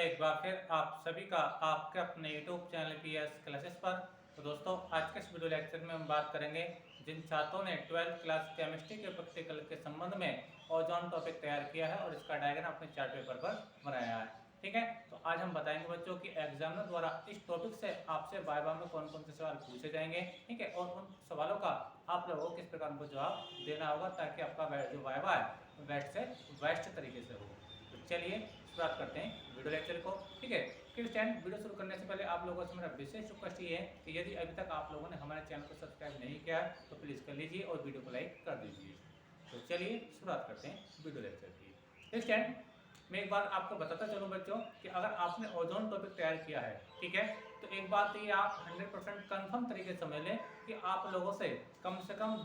एक बार फिर आप सभी का आपके अपने YouTube चैनल पीएस क्लासेस पर। तो दोस्तों, आज के इस वीडियो लेक्चर में हम बात करेंगे जिन छात्रों ने 12th क्लास केमिस्ट्री के प्रैक्टिकल के संबंध में ओजोन टॉपिक तैयार किया है और इसका डायग्राम अपने चार्ट पेपर पर बनाया है। ठीक है, तो आज हम बताएंगे बच्चों कि एग्जामिनर द्वारा इस टॉपिक से आपसे वाइवा में कौन कौन से सवाल पूछे जाएंगे। ठीक है, और उन सवालों का आप लोगों को किस प्रकार उनको जवाब देना होगा ताकि आपका जो वाइवा है बेस्ट से बेस्ट तरीके से हो। तो चलिए शुरुआत करते हैं वीडियो लेक्चर को। ठीक है, फिर स्टैंड वीडियो शुरू करने से पहले आप लोगों से मेरा विशेष रिक्वेस्ट ये है कि यदि अभी तक आप लोगों ने हमारे चैनल को सब्सक्राइब नहीं किया है तो प्लीज़ कर लीजिए और वीडियो को लाइक कर दीजिए। तो चलिए शुरुआत करते हैं वीडियो लेक्चर की। फिर स्टैंड मैं एक बार आपको बताता चलूँ बच्चों कि अगर आपने ओजोन टॉपिक तैयार किया है, ठीक है, तो एक बात ये आप 100% कन्फर्म तरीके से समझ लें कि आप लोगों से कम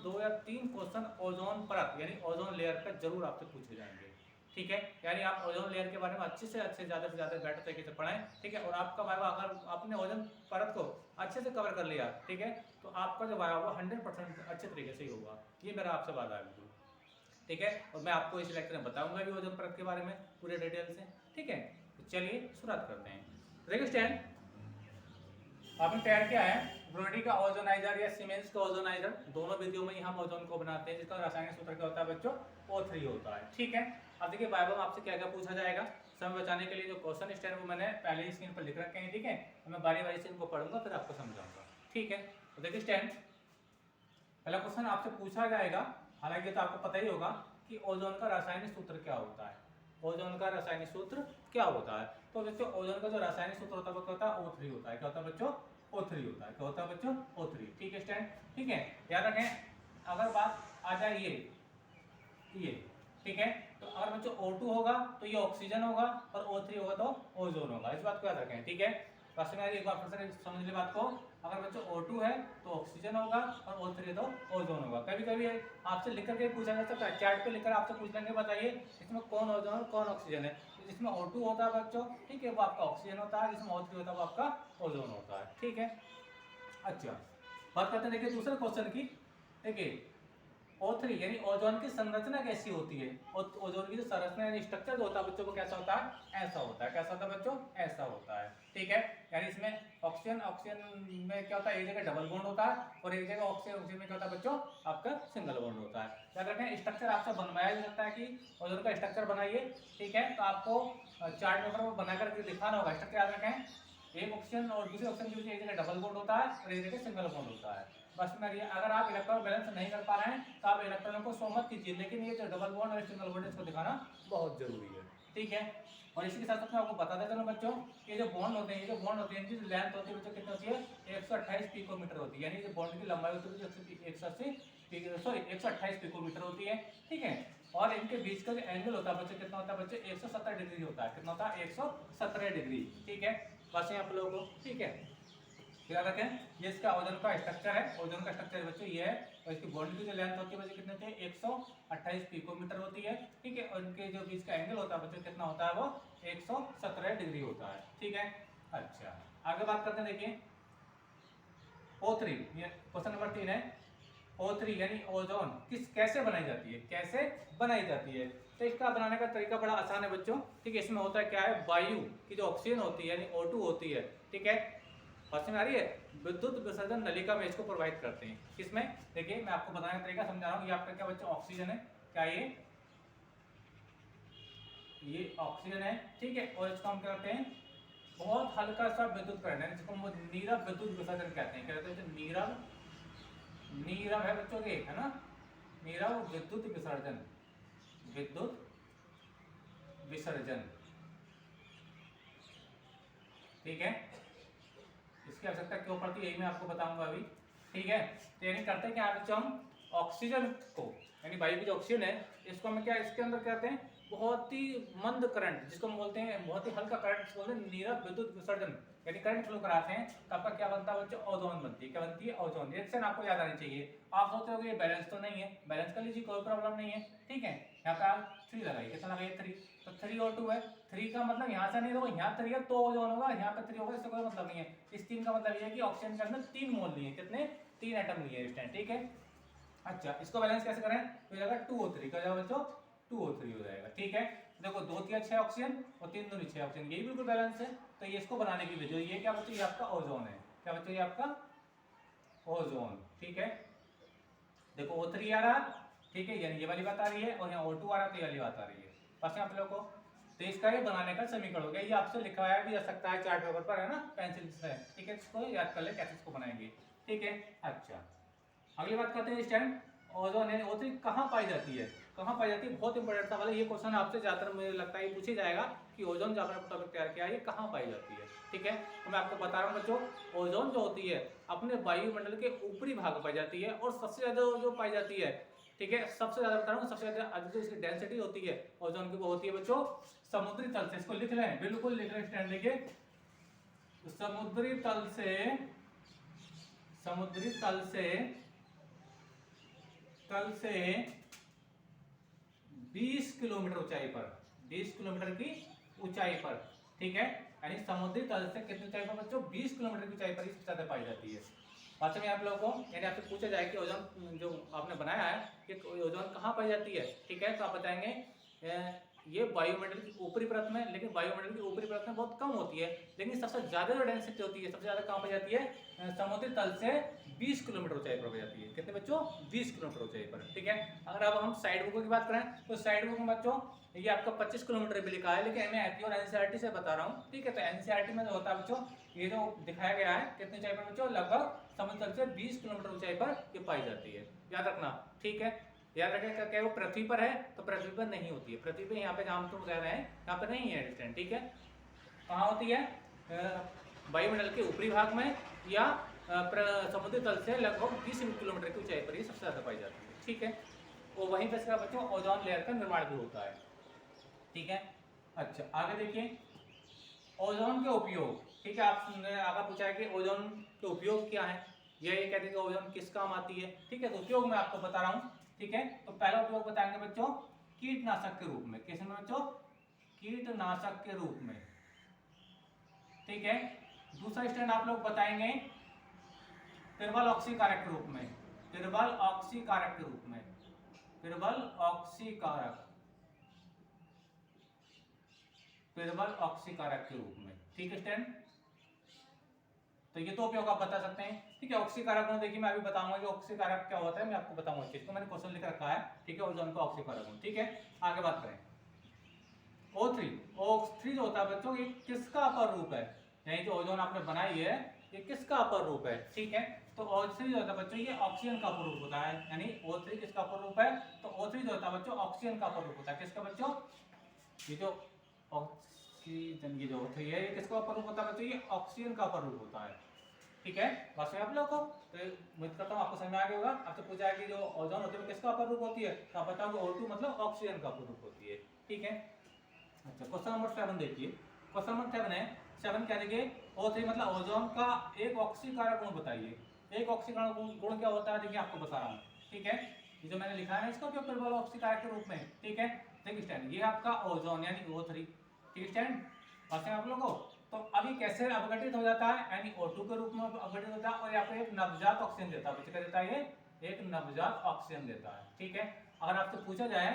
2 या 3 क्वेश्चन ओजोन परत यानी ओजोन लेयर पर जरूर आपसे पूछे जाएंगे। ठीक है, यानी आप ओजोन लेयर के बारे में अच्छे से ज़्यादा बेटर तरीके से पढ़ाएं। ठीक है, और आपका वाइवा अगर आपने ओजोन परत को अच्छे से कवर कर लिया, ठीक है, तो आपका जो वाइवा वो 100% अच्छे तरीके से ही होगा। ये मेरा आपसे वादा है बिल्कुल। ठीक है, और मैं आपको इस लेक्चर में बताऊंगा भी ओजोन परत के बारे में पूरे डिटेल से। ठीक है, तो चलिए शुरुआत करते हैं। देखिए स्टैंड, आपने तैयार किया है ब्रोडी का ओजोनाइजर या सीमेंस का ओजोनाइजर। दोनों विधियों में ही हम ओजोन को बनाते हैं, जिसका रासायनिक सूत्र क्या होता है बच्चों? O3 होता है। ठीक है, अब देखिए वाइवा में आपसे क्या क्या पूछा जाएगा। समय बचाने के लिए जो क्वेश्चन स्टैंड वो मैंने पहले ही स्क्रीन पर लिख रखे हैं। ठीक है, मैं बारी बारी से इनको पढ़ूंगा फिर आपको समझाऊंगा। ठीक है, तो देखिए स्टैंड, पहला क्वेश्चन आपसे पूछा जाएगा, हालांकि तो आपको पता ही होगा कि ओजोन का रासायनिक सूत्र क्या होता है। ओजोन का रासायनिक सूत्र क्या होता है? तो बच्चों ओजोन का जो रासायनिक सूत्र होता है वो क्या होता है? O3 होता है। क्या होता है बच्चों? O3 होता है। क्या होता है बच्चों? O3। ठीक है स्टैंड, ठीक है, याद रखें। अगर बात आ जाए ये ठीक है, तो अगर बच्चों O2 होगा तो ये ऑक्सीजन होगा और O3 होगा तो ओजोन होगा। इस बात को याद रखें। ठीक है, बस में एक बार फिर से समझ ले बात को। अगर बच्चों O2 है तो ऑक्सीजन होगा और O3 तो ओजोन होगा। कभी कभी आपसे लिख करके पूछा जा सकता है, चार्ट पे लिखकर आपसे पूछ लेंगे बताइए इसमें कौन ओजोन और कौन ऑक्सीजन है। तो जिसमें O2 होता है बच्चों, ठीक है, वो आपका ऑक्सीजन होता है, जिसमें O3 होता है वो आपका ओजोन होता है। ठीक है, अच्छा, बात करते हैं देखिए दूसरे क्वेश्चन की। देखिए O3 यानी ओजोन की संरचना कैसी होती है? ओजोन की जो संरचना यानी स्ट्रक्चर जो होता है बच्चों को कैसा होता है? ऐसा होता है। कैसा होता है बच्चों? ऐसा होता है। ठीक है, यानी इसमें ऑक्सीजन ऑक्सीजन में क्या होता है? एक जगह डबल बॉन्ड होता है और एक जगह ऑक्सीजन ऑक्सीजन में क्या होता है बच्चों? आपका सिंगल बॉन्ड होता है। याद रखें, स्ट्रक्चर आपसे बनवाया जा सकता है कि ओजोन का स्ट्रक्चर बनाइए। ठीक है, तो आपको चार्ट पेपर में बनाकर दिखाना होगा स्ट्रक्चर। याद रखें, एक ऑक्सीजन और दूसरे ऑक्सीजन के बीच एक जगह डबल बॉन्ड होता है और एक जगह सिंगल बॉन्ड होता है। बस में अगर आप इलेक्ट्रॉन बैलेंस नहीं कर पा रहे हैं तो आप इलेक्ट्रॉनों को शो मत कीजिए, लेकिन ये जो डबल बॉन्ड और सिंगल बॉन्ड इसको दिखाना बहुत जरूरी है। ठीक है, और इसी के साथ साथ मैं आपको बताते चलो बच्चों, ये जो बॉन्ड होते हैं, ये जो बॉन्ड होते हैं इनकी लेंथ होती है बच्चों कितनी होती है? 128 पिकोमीटर होती है। यानी जो बॉन्ड की लंबाई होती है 128 पिकोमीटर होती है। ठीक है, और इनके बीच का जो एंगल होता है बच्चों कितना होता है बच्चों? 170 डिग्री होता है। कितना होता है? 117 डिग्री। ठीक है, बस आप लोगों को। ठीक है, याद रखें, ये इसका ओजोन का स्ट्रक्चर है। ओजोन का स्ट्रक्चर बच्चों ये है और इसकी बॉन्ड की जो लेंथ होती है बच्चों कितने थे? 128 पिकोमीटर होती है। ठीक है, और इनके जो बीच का एंगल होता है बच्चों कितना होता है? वो 117 डिग्री होता है। ठीक है, अच्छा, आगे बात करते हैं। देखिए O3, ये क्वेश्चन नंबर 3 है। O3 यानी ओजोन कैसे बनाई जाती है? कैसे बनाई जाती है? तो इसका बनाने का तरीका बड़ा आसान है बच्चों। ठीक है, इसमें होता है क्या है? वायु की जो ऑक्सीजन होती है यानी O2 होती है, ठीक है, समझ में आ रही है? विद्युत विसर्जन नलिका में इसको प्रोवाइड करते हैं। किसमें? देखिए मैं आपको बताने का तरीका समझा रहा हूँ। ये आपका क्या बच्चों? ऑक्सीजन है। क्या ये ऑक्सीजन है। ठीक है, और इसको हम क्या करते हैं? बहुत हल्का सा विद्युत करंट है जिसको हम नीरव विद्युत विसर्जन कहते हैं। क्या कहते हैं? नीरव है बच्चों के, है ना, नीरव विद्युत विसर्जन। विद्युत विसर्जन, ठीक है, इसकी आवश्यकता क्यों पड़ती है यही मैं आपको बताऊंगा अभी। ठीक है, तो यानी करते हैं क्या बच्चों? हम ऑक्सीजन को यानी वायु की जो ऑक्सीजन है इसको हम क्या इसके अंदर कहते हैं? बहुत ही मंद करंट, जिसको हम बोलते हैं बहुत ही हल्का करंट, जिसको बोलते हैं नीरव विद्युत विसर्जन, यानी करंट फ्लो कराते हैं तो आपका क्या बनता है बच्चों? ओजोन बनती है। क्या बनती है? ओजोन। रिएक्शन आपको याद आनी चाहिए। आप सोचते हो ये बैलेंस तो नहीं है, बैलेंस कर लीजिए, कोई प्रॉब्लम नहीं है। ठीक है, यहाँ पे आप 3 लगाइए। कितना लगाइए? 3। तो 3O2 है। 3 का मतलब यहाँ से नहीं देखो, यहाँ 3 है तो ओजोन होगा, यहाँ पे 3 होगा, इससे कोई मतलब नहीं है। इस 3 का मतलब ये है कि ऑक्सीजन के अंदर 3 मोल लिए। कितने? 3 एटम लिए इस टाइम। ठीक है, अच्छा, इसको बैलेंस कैसे करें? तो जाएगा 2O3 का, जाओ बच्चों 2O3 हो जाएगा। ठीक है, देखो 2 तिया 6 ऑक्सीजन और 3 दूनी 6 ऑक्सीजन, यही बिल्कुल बैलेंस है। तो ये इसको बनाने की वजह ये क्या बच्चों, ये आपका ओजोन है। क्या बच्चों, ये आपका ओजोन। ठीक है, देखो O3 आ रहा, ठीक है, यानी ये वाली बात आ रही है, और यहाँ O2 आ रहा, तो ये वाली बात आ रही है बस आप लोगों को। तो इसका ये बनाने का समीकरण हो गया, ये आपसे लिखवाया भी जा सकता है चार्ट पेपर पर, है ना, पेंसिल से। ठीक है, इसको याद कर ले कैसे इसको बनाएंगे। ठीक है, अच्छा अगली बात करते हैं स्टैंड। ओजोन यानी O3 कहाँ पाई जाती है, कहाँ पाई जाती है, बहुत इंपॉर्टेंट था वाला ये क्वेश्चन आपसे ज्यादातर मुझे लगता है पूछे जाएगा कि ओजोन जो आपने टॉपिक तैयार किया है ये कहाँ पाई जाती है। ठीक है, तो मैं आपको बता रहा हूँ बच्चों, ओजोन जो होती है अपने वायुमंडल के ऊपरी भाग में पाई जाती है, और सबसे ज्यादा जो पाई जाती है, ठीक है, सबसे ज्यादा बता रहा हूँ, सबसे ज्यादा जो इसकी डेंसिटी होती है ओजोन की वो होती है बच्चों समुद्री तल से। इसको लिख लें, बिल्कुल लिख लें स्टैंड लेके, समुद्री तल से, समुद्री तल से 20 किलोमीटर ऊंचाई पर, 20 किलोमीटर की ऊंचाई पर। ठीक है, यानी समुद्री तल से कितनी ऊंचाई पर बच्चों, 20 किलोमीटर की ऊंचाई पर ही सबसे ज्यादा पाई जाती है। बात में आप लोगों को यानी आपसे पूछा जाए कि ओजोन जो आपने बनाया है कि ओजोन कहाँ पाई जाती है, ठीक है, तो आप बताएंगे ये वायुमंडल की ऊपरी परत में, लेकिन वायुमंडल की ऊपरी परत में बहुत कम होती है, लेकिन सबसे ज्यादा जो डेंसिटी होती है सबसे ज्यादा कहाँ पाई जाती है, समुद्री तल से 20 किलोमीटर ऊंचाई पर पाई जाती है। कितने बच्चों, 20 किलोमीटर ऊंचाई पर। ठीक है, अगर अब हम साइड बुकों की बात करें तो साइड बुक में बच्चों ये आपका 25 किलोमीटर भी लिखा है, लेकिन मैं एपी और एनसीईआरटी से बता रहा हूँ। ठीक है, तो एनसीईआरटी में जो होता है बच्चों, ये जो दिखाया गया है कितनी ऊंचाई पर बच्चों, लगभग समुद्र तल से 20 किलोमीटर ऊंचाई पर ये पाई जाती है, याद रखना। ठीक है, याद रखें क्या वो पृथ्वी पर है, तो पृथ्वी पर नहीं होती है, पृथ्वी पे यहाँ पे जहाँ तुम रह रहे हैं यहाँ पे नहीं है डिस्टेंस। ठीक है, कहाँ होती है, वायुमंडल के ऊपरी भाग में या समुद्री तल से लगभग 20 किलोमीटर की ऊंचाई पर ही सबसे ज्यादा पाई जाती है। ठीक है, और वहीं पर बच्चों ओजोन लेयर का निर्माण भी होता है। ठीक है, अच्छा आगे देखिए ओजोन के उपयोग। ठीक है, आपने आगे पूछा है कि ओजोन के उपयोग क्या है, ये कहते हैं कि ओजोन किस काम आती है। ठीक है, तो उपयोग मैं आपको बता रहा हूँ। ठीक है, तो पहला उपयोग बताएंगे बच्चों कीटनाशक के रूप में। किस में बच्चों, कीटनाशक के रूप में। ठीक है, दूसरा स्टैंड आप लोग बताएंगे निर्बल ऑक्सीकारक के रूप में, निर्बल ऑक्सीकारक के रूप में, निर्बल ऑक्सीकारक, निर्बल ऑक्सीकारक के रूप में। ठीक है स्टैंड, तो ये तो उपयोग आप बता सकते हैं। ठीक है, ऑक्सीकारक में देखिए मैं अभी बताऊंगा कि ऑक्सीकारक क्या होता है, मैं आपको बताऊंगा इस चीज को, मैंने क्वेश्चन लिख रखा है। ठीक है, ओजोन का ऑक्सीकारक। ठीक है, आगे बात करें O3। O3 जो होता है बच्चों ये किसका अपर रूप है, यानी जो ओजोन आपने बनाई है ये किसका अपर रूप है। ठीक है, तो O3 जो होता है बच्चों ये ऑक्सीजन का अपर रूप होता है, यानी O3 किसका अपर रूप है, तो O3 जो होता है बच्चों ऑक्सीजन का अपर रूप होता है। किसका बच्चों, ये जो ऑक्सीजन, ये जो O3 है ये किसका अपर रूप होता है बच्चों, ये ऑक्सीजन का अपर रूप होता है। ठीक है, बात समझ आप लोगों को, तो उम्मीद करता हूँ आपको समझ में आ गया होगा। आपसे पूछा है कि जो ओजोन होती है किसका अपर रूप होती है, तो आप बताओगे O2 मतलब ऑक्सीजन का अपर रूप होती है। ठीक है, अच्छा क्वेश्चन नंबर 7 देखिए, क्वेश्चन नंबर 7 है, 7 क्या देखिए O3 मतलब ओजोन का एक ऑक्सीकारक गुण बताइए। एक ऑक्सीकारक गुण क्या होता है, देखिए आपको बता रहा हूँ। ठीक है, ये जो मैंने लिखा है इसका उपयोग प्रबल ऑक्सीकारक के रूप में। ठीक है, देखिए स्टैंड ये आपका ओजोन यानी O3। ठीक है स्टैंड, बात है आप लोगों को। तो अभी कैसे अवघटित हो जाता है, यानी O2 के रूप में अवघटित होता है, और यहाँ पे एक नवजात ऑक्सीजन देता है। क्या देता है, ये एक नवजात ऑक्सीजन देता है। ठीक है, अगर आपसे पूछा जाए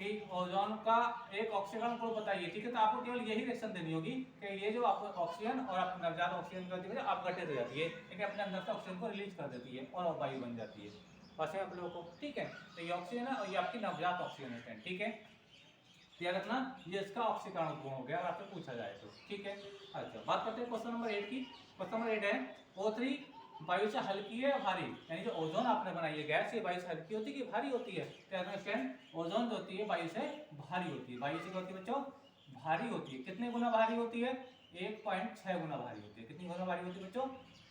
कि ओजोन का एक ऑक्सीजन को बताइए, ठीक है, तो आपको केवल यही रिएक्शन देनी होगी कि ये जो आपको ऑक्सीजन और आपकी नवजात ऑक्सीजन करती है अपघटित हो जाती है, ठीक है, अपने अंदर से ऑक्सीजन को रिलीज कर देती है और वायु बन जाती है। बस है आप लोगों को। ठीक है, तो ये ऑक्सीजन है और ये आपकी नवजात ऑक्सीजन है। ठीक है, याद रखना ये इसका ऑक्सीकरण गुण हो गया अगर आपसे पूछा जाए तो। ठीक है, अच्छा बात करते हैं क्वेश्चन नंबर 8 की। क्वेश्चन नंबर 8 है O3 वायु से हल्की है भारी, यानी जो ओजोन आपने बनाई है गैस ये वायु से हल्की होती है कि भारी होती है, तो ओजोन जो होती है वायु से भारी होती है। वायु से क्या होती है बच्चों, भारी होती है। कितने गुना भारी होती है, 1.6 गुना भारी होती है। कितनी गुना भारी होती है बच्चों,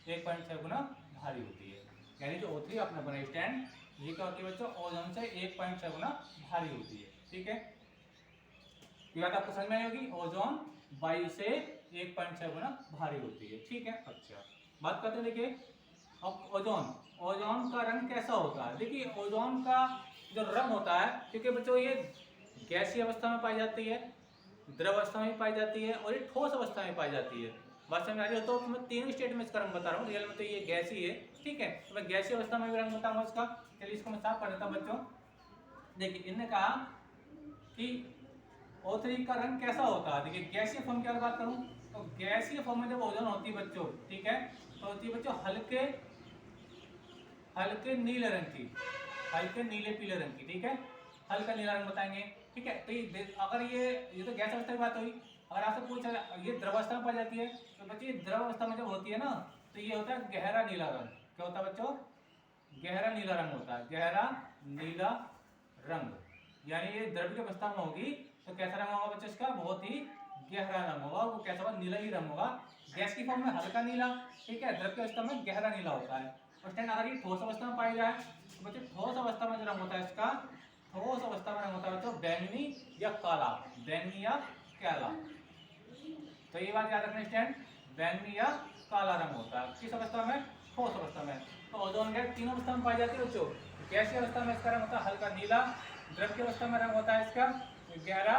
1.6 गुना भारी होती है। यानी जो O3 आपने बनाई स्टैंड ये क्या होती है बच्चों, ओजोन से 1.6 गुना भारी होती है। ठीक है, ये बात आपको समझ में आई होगी, ओजोन वायु से 1.6 गुना भारी होती है। ठीक है, अच्छा बात करते हैं देखिए अब ओजोन का रंग कैसा होता है। देखिए ओजोन का जो रंग होता है, क्योंकि बच्चों ये गैसीय अवस्था में पाई जाती है, द्रव अवस्था में पाई जाती है और ये ठोस अवस्था में पाई जाती है। बात समझ आ रही हो, तो मैं तीनों स्टेट में इसका रंग बता रहा हूँ। रियल में तो ये गैसीय है। ठीक है, तो मैं गैसीय अवस्था में भी रंग बताऊंगा इसका। चलिए इसको मैं साफ कर देता हूँ बच्चों। देखिए इन्होंने कहा कि O3 का रंग कैसा होता है? देखिए गैसीय फॉर्म की अगर बात करूं तो गैसीय फॉर्म में जब ओजोन होती है बच्चों, ठीक है, तो होती है बच्चों हल्के हल्के नीले रंग की, हल्के नीले पीले रंग की, ठीक है, हल्का नीला रंग बताएंगे, ठीक है। तो ये अगर ये तो गैस अवस्था की बात हुई। अगर आपसे पूछा ये द्रव अवस्था में पाई जाती है तो बच्चों ये द्रव अवस्था में जब होती है ना तो ये होता है गहरा नीला रंग। क्या होता है बच्चों? गहरा नीला रंग होता है, गहरा नीला रंग। यानी ये द्रव की अवस्था में होगी तो कैसा रंग होगा बच्चों इसका? बहुत ही गहरा रंग होगा। वो कैसा होगा? नीला ही रंग होगा। गैस की फॉर्म में हल्का नीला, ठीक है, द्रव की अवस्था में गहरा नीला होता है। और स्टैंड अगर ये ठोस अवस्था में पाई जाए तो बच्चों ठोस अवस्था में जो रंग होता है इसका, ठोस अवस्था में रंग होता है बच्चों बैंगनी या काला, बैंगनी या काला। तो ये बात याद रखना स्टैंड, बैंगनी या काला रंग होता है किस अवस्था में? ठोस अवस्था में। तो ओजोन गैस तीन अवस्था में पाई जाती है बच्चों। गैसीय अवस्था में इसका रंग होता है हल्का नीला, द्रव की अवस्था में रंग होता है इसका गहरा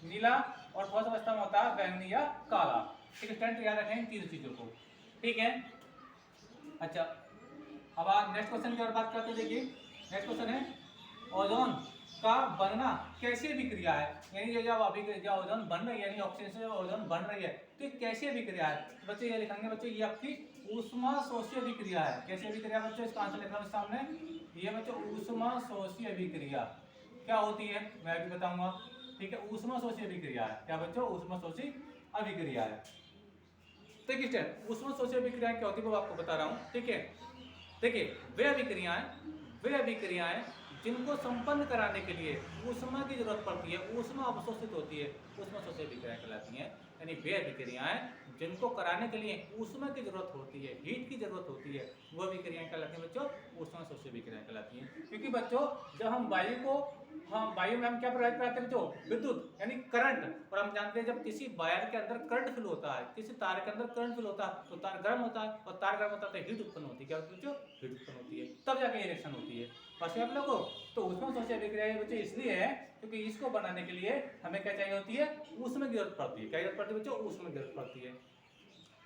नीला, और ठोस अवस्था में होता है बैंगनी या काला। ठीक है स्टूडेंट, याद रखें इन तीन चीजों को, ठीक है। अच्छा, अब आप नेक्स्ट क्वेश्चन की और बात करते हैं। देखिए नेक्स्ट क्वेश्चन है ओजोन का बनना कैसे अभिक्रिया है। यानी ये जब अभिक्रिया ओजोन बन रही है, यानी ऑक्सीजन से ओजोन बन रही है तो ये कैसे अभिक्रिया है? तो बच्चे ये लिखेंगे बच्चे, ये आपकी ऊष्मा शोषी अभिक्रिया है। कैसे अभिक्रिया बच्चों? इसका आंसर लिख रहा हूं सामने। ये बच्चों ऊष्मा शोषी अभिक्रिया क्या होती है मैं भी बताऊंगा, ठीक है। ऊष्मा शोषी अभिक्रिया है क्या बच्चों? ऊष्मा शोषी अभिक्रिया है। देखिए स्टूडेंट, ऊष्मा शोषी अभिक्रिया क्या होती है वो आपको बता रहा हूँ, ठीक है। देखिए वे अभिक्रियाएं जिनको संपन्न कराने के लिए ऊष्मा की जरूरत पड़ती है, ऊष्मा अवशोषित होती है, ऊष्मा शोषी अभिक्रियाएं कहलाती हैं। यानी वे अभिक्रियाएं जिनको कराने के लिए ऊष्मा की जरूरत होती है, हीट की जरूरत होती है, वो अभिक्रियाएं कहलाती हैं बच्चों, ऊष्मा शोषी अभिक्रियाएं कहलाती हैं। क्योंकि बच्चों जब हम वायु में हम क्या प्रयोग कराते हैं बच्चों? विद्युत यानी करंट। और हम जानते हैं जब किसी वायर के अंदर करंट फ्लो होता है, किसी तार के अंदर करंट फ्लो होता है तो तार गर्म होता है, और तार गर्म होता है तो हीट उत्पन्न होती है। क्या होती है बच्चों? हीट उत्पन्न होती है, तब जाके रिएक्शन होती है। बस आप लोगों को तो ऊष्मा शोषी अभिक्रिया बच्चों इसलिए है क्योंकि इसको बनाने के लिए हमें क्या चाहिए होती है? ऊष्मा की जरूरत पड़ती है। क्या जरूरत पड़ती है बच्चों? ऊष्मा की जरूरत पड़ती है,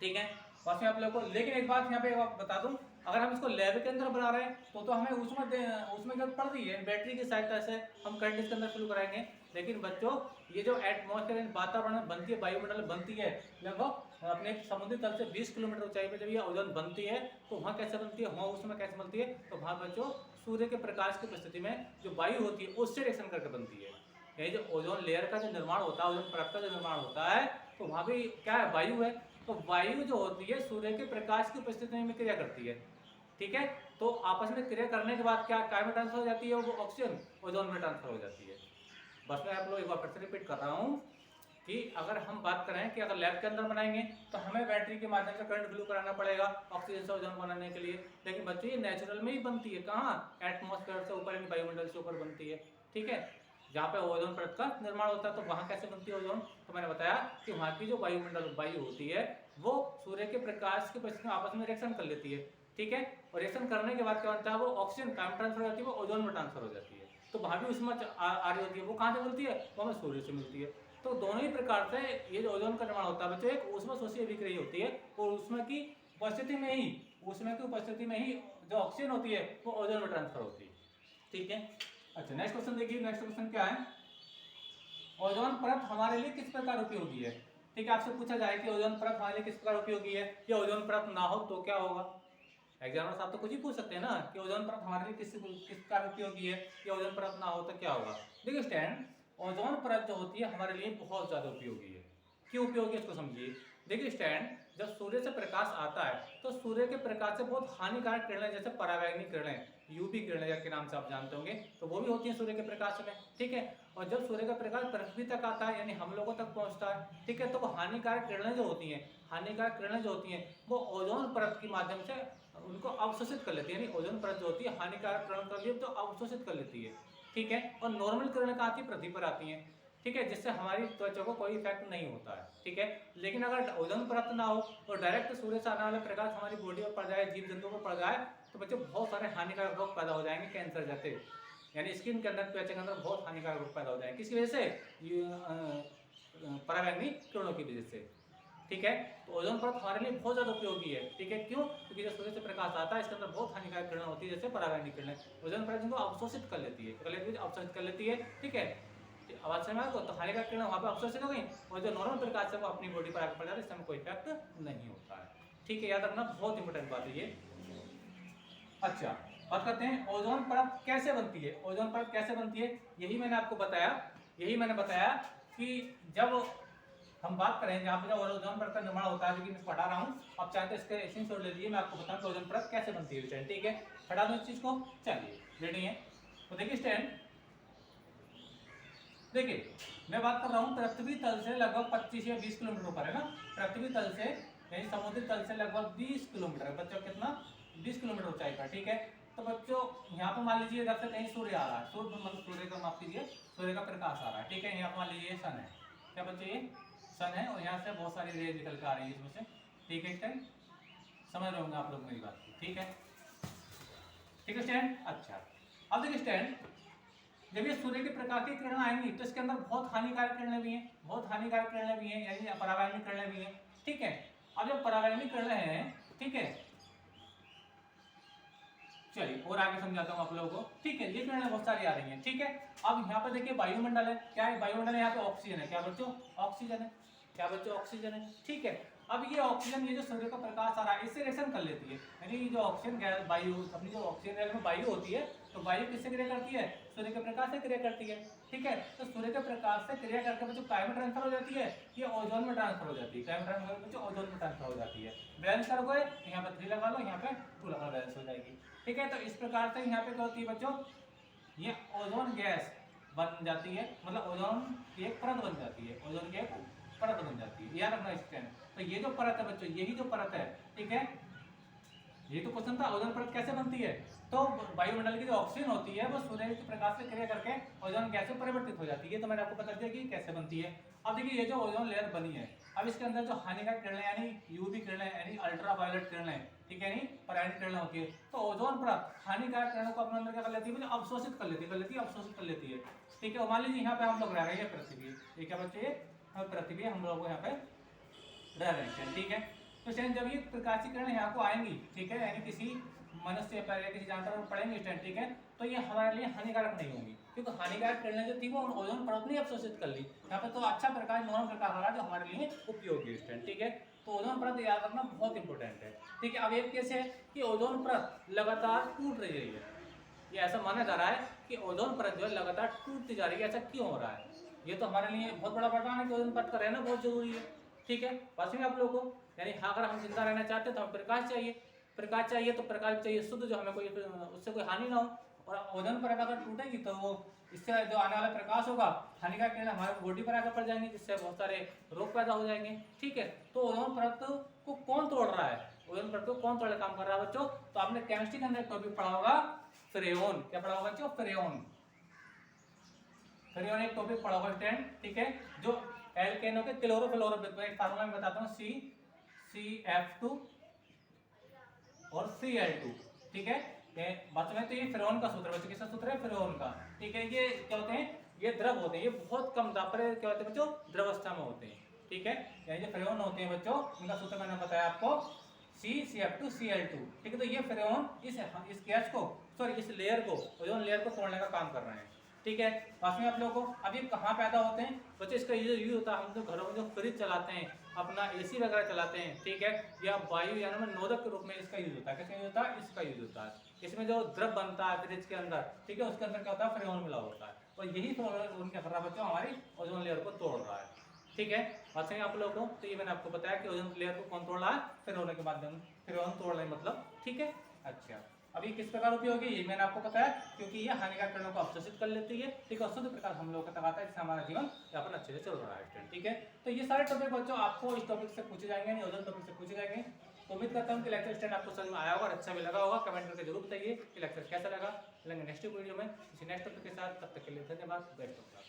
ठीक है। बस मैं आप लोगों को लेकिन एक बात यहाँ पे बता दूं, अगर हम इसको लैब के अंदर बना रहे हैं तो हमें ऊष्मा की जरूरत पड़ रही है। बैटरी की सहायता से हम करंट इसके अंदर फ्लो कराएंगे। लेकिन बच्चों ये जो एटमॉस्फेयर वातावरण बनती है, वायुमंडल बनती है लगभग अपने समुद्री तल से 20 किलोमीटर ऊंचाई पे जब ये ओजोन बनती है तो वहाँ कैसे बनती है, वहाँ ऊष्मा कैसे मिलती है? तो वहाँ बच्चों सूर्य के प्रकाश की उपस्थिति में जो वायु होती है उससे रिएक्शन करके बनती है। यही जो ओजोन लेयर का जो निर्माण होता है, ओजोन परत का जो निर्माण होता है, तो वहाँ भी क्या है? वायु है। तो वायु जो होती है सूर्य के प्रकाश की उपस्थिति में क्रिया करती है, ठीक है। तो आपस में क्रिया करने के बाद क्या में ट्रांसफर हो जाती है? वो ऑक्सीजन ओजोन में ट्रांसफर हो जाती है। बस मैं आप लोग एक बार फिर से रिपीट कर रहा हूँ कि अगर हम बात करें कि अगर लैब के अंदर बनाएंगे तो हमें बैटरी के माध्यम से करंट फ्लो कराना पड़ेगा ऑक्सीजन से ओजोन बनाने के लिए। लेकिन बच्चों ये नेचुरल में ही बनती है, कहाँ? एटमॉस्फेयर से ऊपर, यानी वायुमंडल से ऊपर बनती है, ठीक है। जहाँ पे ओजोन परत का निर्माण होता है तो वहाँ कैसे बनती है ओजोन? तो मैंने बताया कि वहाँ की जो वायुमंडल वायु होती है वो सूर्य के प्रकाश की उपस्थिति में आपस में रिएक्शन कर लेती है, ठीक है। और रिएक्शन करने के बाद क्या होता है? वो ऑक्सीजन कहाँ ट्रांसफर हो जाती है? वो ओजोन में ट्रांसफर हो जाती है। तो वहाँ भी ऊष्मा आ रही होती है, वो कहाँ से मिलती है? वो हमें सूर्य से मिलती है। तो दोनों ही प्रकार से ये जो ओजोन का निर्माण होता है बच्चों, एक ऊष्मा शोषी अभिक्रिया होती है और ऊष्मा की उपस्थिति में ही जो ऑक्सीजन होती है वो ओजोन में ट्रांसफर होती है, ठीक है। अच्छा नेक्स्ट क्वेश्चन देखिए, नेक्स्ट क्वेश्चन क्या है? ओजोन परत हमारे लिए किस प्रकार उपयोगी है? ठीक है, आपसे पूछा जाए कि ओजोन परत हमारे लिए किस प्रकार उपयोगी है, या ओजोन परत ना हो तो क्या होगा? एग्जामिनर साहब तो कुछ ही पूछ सकते हैं ना कि ओजोन परत हमारे लिए किस प्रकार उपयोगी है, या ओजोन परत ना हो तो क्या होगा। देखिए स्टैंड, ओजोन परत जो होती है हमारे लिए बहुत ज्यादा उपयोगी है। क्यों उपयोगी है इसको समझिए। देखिए स्टैंड, जब सूर्य से प्रकाश आता है तो सूर्य के प्रकाश से बहुत हानिकारक किरणें जैसे परावैंगनी किरणें, यूवी किरणें के नाम से आप जानते होंगे, तो वो भी होती हैं सूर्य के प्रकाश में, ठीक है। और जब सूर्य का प्रकाश पृथ्वी तक आता है यानी हम लोगों तक पहुंचता है, ठीक है, तो वो हानिकारक किरणें जो होती हैं वो ओजोन परत के माध्यम से उनको अवशोषित कर लेती है। यानी ओजोन परत जो होती है हानिकारक किरण कर लिए तो अवशोषित कर लेती है, ठीक है। और नॉर्मल किरणें कहाँ आती है? पृथ्वी पर आती हैं, ठीक है, जिससे हमारी त्वचा को कोई इफेक्ट नहीं होता है, ठीक है। लेकिन अगर ओजोन परत ना हो और डायरेक्ट सूर्य से आने वाला प्रकाश हमारी बॉडी पर पड़ जाए, जीव जंतुओं पर पड़ जाए, तो बच्चों बहुत सारे हानिकारक रोग पैदा हो जाएंगे, कैंसर जैसे, यानी स्किन के अंदर, त्वचा के अंदर बहुत हानिकारक रोग पैदा हो जाएंगे। किसकी वजह से? परावैंगनी किरणों की वजह से, ठीक है। तो ओजोन परत हमारे लिए बहुत ज्यादा उपयोगी है, ठीक है। क्यों? क्योंकि जब सूर्य से प्रकाश आता है इसके अंदर बहुत हानिकारक किरणें होती है जैसे परावैंगनी किरणें, ओजोन परत जिनको अवशोषित कर लेती है, अवशोषित कर लेती है, ठीक है। आवाज समझ में आया तो हानिकारक किरण वहाँ पे अवशोषित हो गई और जो नॉर्मल प्रकाश है वो अपनी बॉडी पर आकर पड़ जाता है, इससे कोई इफेक्ट नहीं होता है। ठीक है, याद रखना, बहुत इंपॉर्टेंट बात है ये। अच्छा, बात करते हैं ओजोन परत कैसे बनती है। ओजोन परत कैसे बनती है यही मैंने आपको बताया, कि जब हम बात करें जहाँ पे ओजोन परत का निर्माण होता है, लेकिन मैं पढ़ा रहा हूँ, आप चाहते हैं इसके स्क्रीनशॉट ले लीजिए, मैं आपको बताऊँ कि ओजोन परत कैसे बनती है। ठीक है, हटा दो इस चीज को। चलिए रेडी है तो देखिए स्टैंड, देखिए मैं बात कर रहा हूँ पृथ्वी तल से लगभग 25 या 20 किलोमीटर ऊपर है ना, पृथ्वी तल से यानी समुद्री तल से लगभग 20 किलोमीटर, बच्चों कितना 20 किलोमीटर ऊंचाई पर। ठीक है, तो बच्चों यहाँ पर मान लीजिए इधर से कहीं सूर्य आ रहा है, सूर्य मतलब सूर्य का माफ कीजिए, सूर्य का प्रकाश आ रहा है। ठीक है, यहाँ पर मान लीजिए सन है, क्या बच्चों ये सन है और यहाँ से बहुत सारी रेज निकल के आ रही है इसमें से। ठीक है, टाइम समझ रहे होंगे आप लोग मेरी बात। ठीक है, ठीक है स्टैंड। अच्छा अब देखिए स्टैंड, जब ये सूर्य के प्रकाश की किरण आएंगी तो इसके अंदर बहुत हानिकारक किरणें भी हैं, बहुत हानिकारक किरणें भी हैं, यानी परावैंगनिक किरणें भी हैं। ठीक है, अब जब परावैंगनिक किरणें हैं, ठीक है, चलिए और आगे समझाता हूँ आप लोगों को। ठीक है, ये किरणें बहुत सारी आ रही हैं। ठीक है, अब यहाँ पर देखिए वायुमंडल है, क्या है वायुमंडल है, यहाँ पे ऑक्सीजन है, क्या बच्चों ऑक्सीजन है, क्या बच्चों ऑक्सीजन है। ठीक है, अब ये ऑक्सीजन, ये जो सूर्य का प्रकाश आ रहा है इससे रिएक्शन कर लेती है, यानी ये जो ऑक्सीजन गैस वायु, अपनी जो ऑक्सीजन गैस में वायु होती है, तो वायु किससे क्रिया करती है, सूर्य के प्रकाश से क्रिया करती है। ठीक है, तो सूर्य के प्रकाश से क्रिया करके बच्चों काय में ट्रांसफर हो जाती है, ये ओजोन में ट्रांसफर हो जाती है, काय में ट्रांसफर बच्चों ओजोन में ट्रांसफर हो जाती है। बैलेंस करोगे यहाँ पे 3 लगा लो, यहाँ पे 2 लगा लो, बैलेंस हो जाएगी। ठीक है, तो इस प्रकार से यहाँ पे क्या होती है बच्चों, ये ओजोन गैस बन जाती है, मतलब ओजोन की एक परत बन जाती है, ओजोन की एक परत बन जाती है, याद रखना इस टाइम। तो ये जो परत है बच्चों, यही जो परत है, ठीक है, ये तो क्वेश्चन था ओजोन परत कैसे बनती है। तो वायुमंडल की जो ऑक्सीजन होती है वो सूर्य के प्रकाश से क्रिया करके ओजोन गैस में परिवर्तित हो जाती है, तो मैंने आपको बता दिया कि कैसे बनती है। अब देखिए ये जो ओजोन लेयर बनी है, अब इसके अंदर जो हानिकारक किरणें यानी यूवी किरणें यानी अल्ट्रावायलेट किरणें, ठीक है, नहीं पराबैंगनिक किरणें होती है, तो ओजोन परत हानिकारक किरणों को अपने अंदर क्या कर लेती है, अवशोषित कर लेती है, अवशोषित कर लेती है। ठीक है, मान लीजिए यहाँ पे हम लोग रह रहे हैं पृथ्वी, ये क्या बच्चे पृथ्वी, हम लोग यहाँ पे रह रहे हैं। ठीक है, तो जब ये प्रकाश की किरणें यहाँ को आएंगी, ठीक है, यानी किसी मनुष्य पर या किसी जानवर पर पड़ेंगे स्टैंड, ठीक है, तो ये हमारे लिए हानिकारक नहीं होंगी, क्योंकि हानिकारक किरणें जो थी वो ओजोन परत ने अवशोषित कर ली। यहाँ पे तो अच्छा प्रकाश, नॉर्मल प्रकाश आ रहा है जो हमारे लिए उपयोगी है स्टैंड। ठीक है, तो ओजोन परत याद रखना बहुत इंपॉर्टेंट है। ठीक है, अब एक केस है कि ओजोन परत लगातार टूट रही है, ये ऐसा माना जा रहा है कि ओजोन परत जो है लगातार टूटती जा रही है। ऐसा क्यों हो रहा है, ये तो हमारे लिए बहुत बड़ा वरदान है कि ओजोन परत का रहना बहुत जरूरी है। ठीक है, बात समझे आप लोगों को, यानी अगर हम जिंदा रहना चाहते हैं तो हमें प्रकाश चाहिए, प्रकाश चाहिए तो प्रकाश चाहिए शुद्ध, जो हमें कोई उससे कोई हानि ना हो। और ओजोन परत अगर टूटेगी तो वो इससे जो आने वाला प्रकाश होगा, हानिकारक किरणें हमारे बॉडी पर आकर पड़ जाएंगे, जिससे बहुत सारे रोग पैदा हो जाएंगे। ठीक है, तो ओजोन परत को कौन तोड़ रहा है, ओजोन परत को कौन तोड़ने काम कर रहा है बच्चों, तो आपने केमिस्ट्री के अंदर टॉपिक पढ़ा होगा फ्रेओन, क्या पढ़ा होगा बच्चों, फ्रेओन, फ्रेओन एक टॉपिक पढ़ा होगा स्टैंड। ठीक है, जो एल्केनो के क्लोरोफ्लोरो एक फार्मूला में बताता हूँ, CF2 और Cl2। ठीक है, बात में तो ये फ्रेओन का सूत्र है, किसका सूत्र है, फ्रेओन का। ठीक है, ये क्या होते हैं, ये द्रव होते हैं, ये बहुत कम दाब पर क्या होते हैं बच्चों, द्रवस्था में होते हैं। ठीक है, यानी जो फ्रेओन होते हैं बच्चों, इनका सूत्र मैंने बताया आपको CF2 Cl2। ठीक है, तो ये फ्रेओन इस गैस को, सॉरी इस लेयर को, ओजोन लेयर को तोड़ने का काम कर रहे हैं। ठीक है, बात में आप लोगों को, अब ये कहाँ पैदा होते हैं बच्चे, इसका यूज होता है हम जो घरों में जो फ्रिज चलाते हैं, अपना AC वगैरह चलाते हैं, ठीक है, या वायु यानी में नोदक के रूप में इसका यूज होता है। किसका यूज होता है, इसका यूज होता है। इसमें जो द्रव बनता है फ्रिज के अंदर, ठीक है, उसके अंदर क्या होता है, फ्रेओन मिला होता है, और यही फ्रेओन क्या कर रहा है बच्चों, हमारी ओजोन लेयर को तोड़ रहा है। ठीक है, बात सही आप लोगों को, तो ये मैंने आपको बताया कि ओजोन लेयर को कौन तोड़ रहा है, फ्रेओन के माध्यम, फ्रेओन तोड़ रहे मतलब। ठीक है, अच्छा अब ये किस प्रकार उपयोगी, ये मैंने आपको बताया, क्योंकि ये हानिकारक किरणों को अवशोषित कर लेती है। ठीक है, शुद्ध प्रकाश हम लोगों तक आता है, जिससे हमारा जीवन यापन अच्छे से चल रहा है। ठीक है, तो ये सारे टॉपिक बच्चों आपको इस टॉपिक से पूछे जाएंगे, नहीं ओजोन टॉपिक से पूछे जाएंगे। तो उम्मीद करता हूँ कि लेक्चर स्टैंड आपको समझ में आया होगा और अच्छा भी लगा होगा। कमेंट करके जरूर बताइए कि लेक्चर कैसा लगा। मिलेंगे नेक्स्ट वीडियो में किसी नेक्स्ट टॉपिक के साथ, तब तक के लिए धन्यवाद, बेस्ट ऑफ लक।